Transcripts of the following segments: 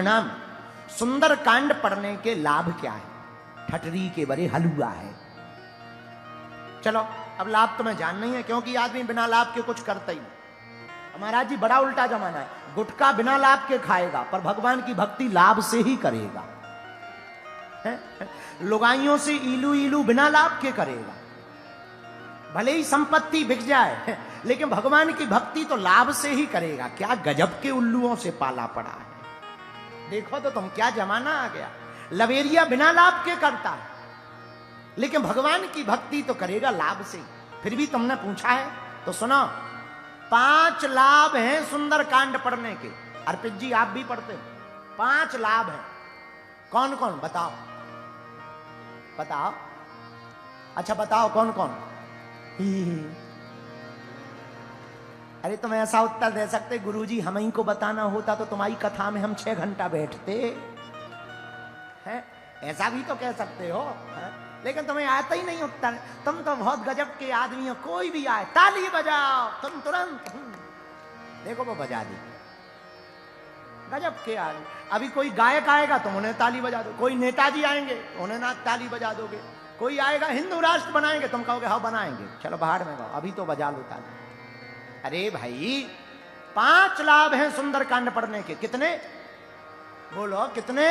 प्रणाम। सुंदर कांड पढ़ने के लाभ क्या है? ठटरी के बड़े हलुआ है। चलो अब लाभ तो मैं जान नहीं है, क्योंकि आदमी बिना लाभ के कुछ करता ही नहीं। महाराज जी बड़ा उल्टा जमाना है, गुटखा बिना लाभ के खाएगा पर भगवान की भक्ति लाभ से ही करेगा। लुगाइयों से इलू इलू बिना लाभ के करेगा, भले ही संपत्ति बिक जाए लेकिन भगवान की भक्ति तो लाभ से ही करेगा। क्या गजब के उल्लुओं से पाला पड़ा है। देखो तो तुम क्या जमाना आ गया। लवेरिया बिना लाभ के करता है लेकिन भगवान की भक्ति तो करेगा लाभ से। फिर भी तुमने पूछा है तो सुनो, 5 लाभ हैं सुंदर कांड पढ़ने के। अर्पित जी आप भी पढ़ते हो, 5 लाभ हैं। कौन कौन बताओ बताओ। अच्छा बताओ कौन कौन। अरे तुम ऐसा उत्तर दे सकते, गुरुजी हम ही को बताना होता तो तुम्हारी कथा में हम 6 घंटा बैठते हैं, ऐसा भी तो कह सकते हो है? लेकिन तुम्हें आता ही नहीं उत्तर। तुम तो बहुत गजब के आदमी हो, कोई भी आए ताली बजाओ तुम तुरंत देखो वो बजा दी। गजब के आदमी। अभी कोई गायक आएगा तुम उन्हें ताली बजा दो, कोई नेताजी आएंगे उन्हें ना ताली बजा दोगे, कोई आएगा हिंदू राष्ट्र बनाएंगे तुम कहोगे हाँ बनाएंगे, चलो बाहर में गाओ, अभी तो बजा लो ताली। अरे भाई 5 लाभ हैं सुंदर कांड पढ़ने के। कितने बोलो कितने?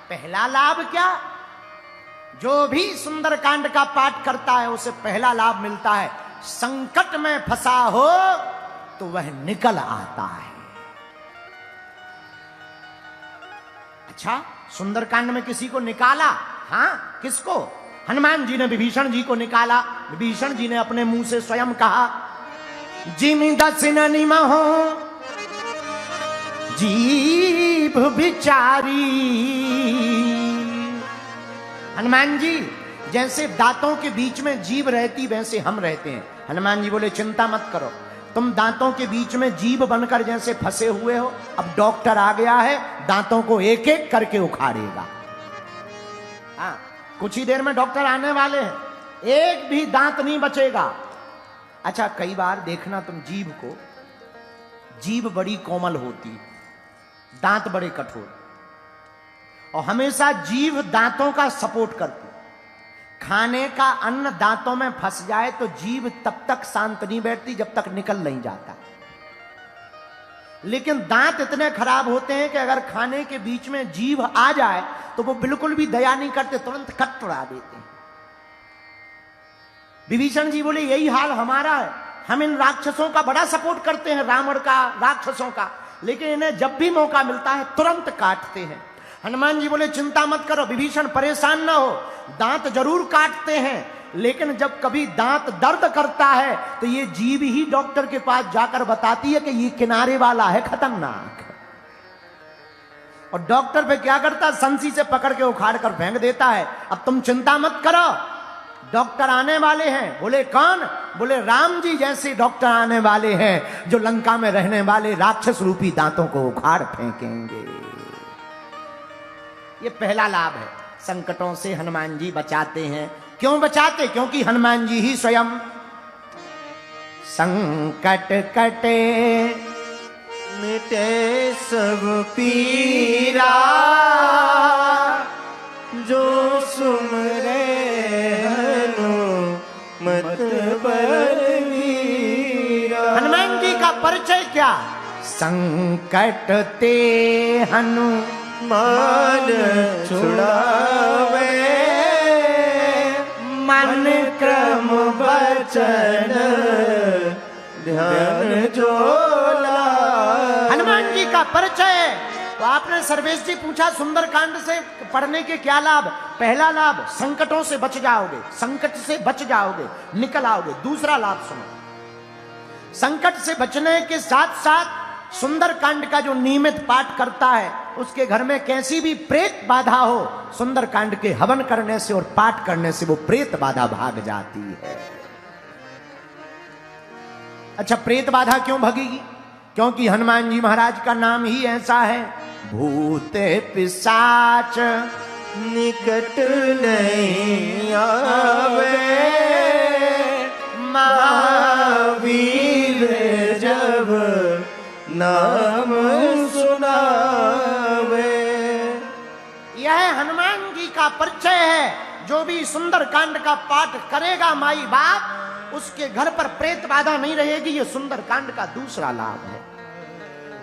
पहला लाभ क्या? जो भी सुंदर कांड का पाठ करता है उसे पहला लाभ मिलता है, संकट में फंसा हो तो वह निकल आता है। अच्छा सुंदरकांड में किसी को निकाला? हाँ किसको? हनुमान जी ने विभीषण जी को निकाला। विभीषण जी ने अपने मुंह से स्वयं कहा, जिमि दसिन निमहो जीभ बिचारी। हनुमान जी जैसे दांतों के बीच में जीभ रहती वैसे हम रहते हैं। हनुमान जी बोले चिंता मत करो, तुम दांतों के बीच में जीभ बनकर जैसे फंसे हुए हो, अब डॉक्टर आ गया है दांतों को एक एक करके उखाड़ेगा। हाँ कुछ ही देर में डॉक्टर आने वाले हैं, एक भी दांत नहीं बचेगा। अच्छा कई बार देखना तुम जीभ को, जीभ बड़ी कोमल होती, दांत बड़े कठोर, और हमेशा जीभ दांतों का सपोर्ट करती। खाने का अन्न दांतों में फंस जाए तो जीभ तब तक शांत नहीं बैठती जब तक निकल नहीं जाता। लेकिन दांत इतने खराब होते हैं कि अगर खाने के बीच में जीभ आ जाए तो वो बिल्कुल भी दया नहीं करते, तुरंत कट उड़ा देते हैं। विभीषण जी बोले यही हाल हमारा है, हम इन राक्षसों का बड़ा सपोर्ट करते हैं, रावण का, राक्षसों का, लेकिन इन्हें जब भी मौका मिलता है तुरंत काटते हैं। हनुमान जी बोले चिंता मत करो विभीषण, परेशान ना हो, दांत जरूर काटते हैं लेकिन जब कभी दांत दर्द करता है तो ये जीभ ही डॉक्टर के पास जाकर बताती है कि ये किनारे वाला है, खतरनाक। और डॉक्टर पे क्या करता है, संसी से पकड़ के उखाड़ कर फेंक देता है। अब तुम चिंता मत करो, डॉक्टर आने वाले हैं। बोले कौन? बोले राम जी जैसे डॉक्टर आने वाले हैं जो लंका में रहने वाले राक्षस रूपी दांतों को उखाड़ फेंकेंगे। ये पहला लाभ है, संकटों से हनुमान जी बचाते हैं। क्यों बचाते? क्योंकि हनुमान जी ही स्वयं संकट कटे मिटे सब पीरा, जो सुमरे हनुमत बलवीरा। हनुमान जी का परिचय क्या? संकट ते मान छुड़ावे, मन क्रम बचन ध्यान जो लावे। हनुमान जी का परिचय। तो आपने सर्वेश जी पूछा सुंदरकांड से पढ़ने के क्या लाभ? पहला लाभ संकटों से बच जाओगे, संकट से बच जाओगे, निकल आओगे। दूसरा लाभ सुनो, संकट से बचने के साथ साथ सुंदरकांड का जो नियमित पाठ करता है उसके घर में कैसी भी प्रेत बाधा हो, सुंदरकांड के हवन करने से और पाठ करने से वो प्रेत बाधा भाग जाती है। अच्छा प्रेत बाधा क्यों भगेगी? क्योंकि हनुमान जी महाराज का नाम ही ऐसा है, भूत पिशाच निकट नहीं आवे, महावीर जब नाम सुना। का परिचय है। जो भी सुंदर कांड का पाठ करेगा माई बाप, उसके घर पर प्रेत बाधा नहीं रहेगी। ये सुंदर कांड का दूसरा लाभ है।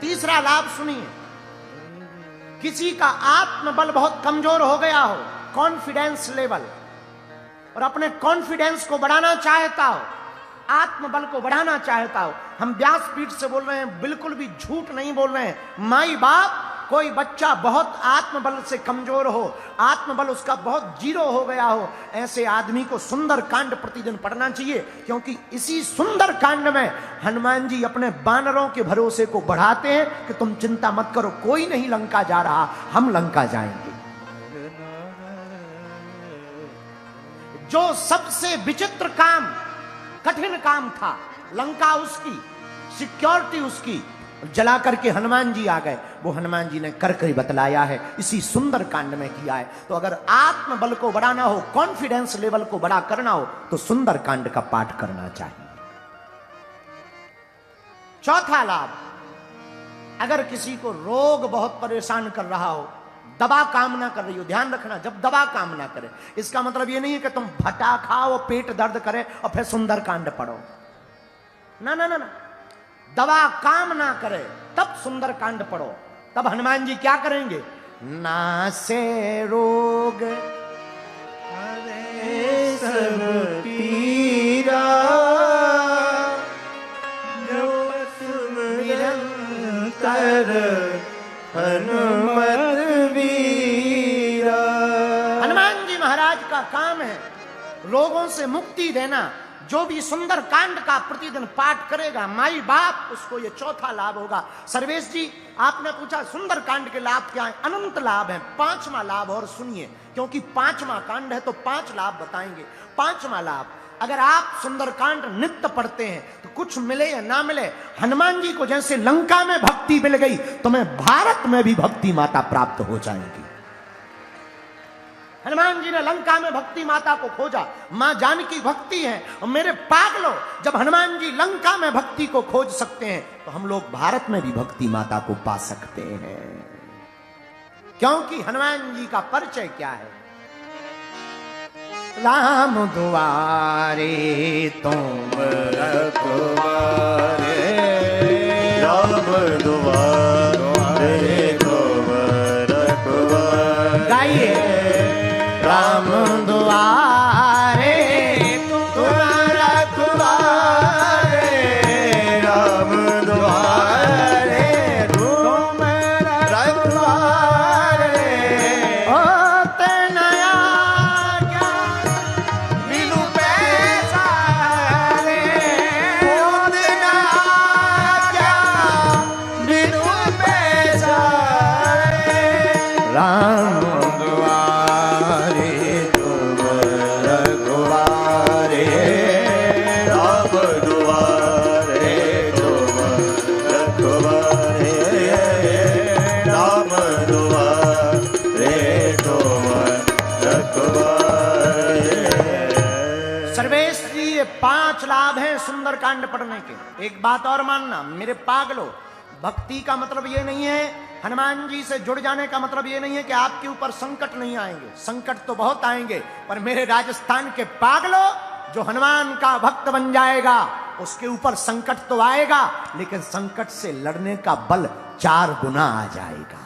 तीसरा लाभ सुनिए, किसी का आत्मबल बहुत कमजोर हो गया हो, कॉन्फिडेंस लेवल, और अपने कॉन्फिडेंस को बढ़ाना चाहता हो, आत्मबल को बढ़ाना चाहता हो, हम व्यासपीठ से बोल रहे हैं, बिल्कुल भी झूठ नहीं बोल रहे हैं। माई बाप, कोई बच्चा बहुत आत्मबल से कमजोर हो, आत्मबल उसका बहुत जीरो हो गया हो, ऐसे आदमी को सुंदर कांड प्रतिदिन पढ़ना चाहिए, क्योंकि इसी सुंदर कांड में हनुमान जी अपने बानरों के भरोसे को बढ़ाते हैं कि तुम चिंता मत करो, कोई नहीं लंका जा रहा, हम लंका जाएंगे। जो सबसे विचित्र काम, कठिन काम था, लंका उसकी, सिक्योरिटी उसकी, जला करके हनुमान जी आ गए, वो हनुमान जी ने करके बतलाया है, इसी सुंदर कांड में किया है। तो अगर आत्मबल को बढ़ाना हो, कॉन्फिडेंस लेवल को बड़ा करना हो, तो सुंदर कांड का पाठ करना चाहिए। चौथा लाभ, अगर किसी को रोग बहुत परेशान कर रहा हो, दवा काम ना कर रही हो, ध्यान रखना, जब दवा काम ना करे, इसका मतलब ये नहीं है कि तुम भटा खाओ, पेट दर्द करे और फिर सुंदर कांड पढ़ो। ना ना ना ना, दवा काम ना करे तब सुंदर कांड पढ़ो। तब हनुमान जी क्या करेंगे? नासे रोग हरे सब पीरा, जपत निरंतर हनुमत वीरा। हनुमान जी महाराज का काम है रोगों से मुक्ति देना। जो भी सुंदर कांड का प्रतिदिन पाठ करेगा माई बाप, उसको ये चौथा लाभ होगा। सर्वेश जी, आपने पूछा सुंदर कांड के लाभ क्या है? अनंत लाभ है। पांचवा लाभ और सुनिए, क्योंकि पांचवा कांड है तो 5 लाभ बताएंगे। पांचवा लाभ, अगर आप सुंदर कांड नित्य पढ़ते हैं तो कुछ मिले या ना मिले, हनुमान जी को जैसे लंका में भक्ति मिल गई, तुम्हें भारत में भी भक्ति माता प्राप्त हो जाएगी। हनुमान जी ने लंका में भक्ति माता को खोजा, मां जानकी भक्ति है। और मेरे पागलों, जब हनुमान जी लंका में भक्ति को खोज सकते हैं तो हम लोग भारत में भी भक्ति माता को पा सकते हैं। क्योंकि हनुमान जी का परिचय क्या है? राम दुआरे तुम रखवारे, राम दुआरे तुम रखवारे। गाइए, राम दुआरे तुम रखवारे, राम दुआरे तुम रखवारे। होते नया क्या बिनु पैसारे, होते नया क्या बिनु पैसारे। राम सर्वेश जी, ये 5 लाभ हैं सुंदर कांड पढ़ने के। एक बात और मानना मेरे पागलों, भक्ति का मतलब ये नहीं है, हनुमान जी से जुड़ जाने का मतलब ये नहीं है कि आपके ऊपर संकट नहीं आएंगे। संकट तो बहुत आएंगे, पर मेरे राजस्थान के पागलों, जो हनुमान का भक्त बन जाएगा उसके ऊपर संकट तो आएगा, लेकिन संकट से लड़ने का बल 4 गुना आ जाएगा।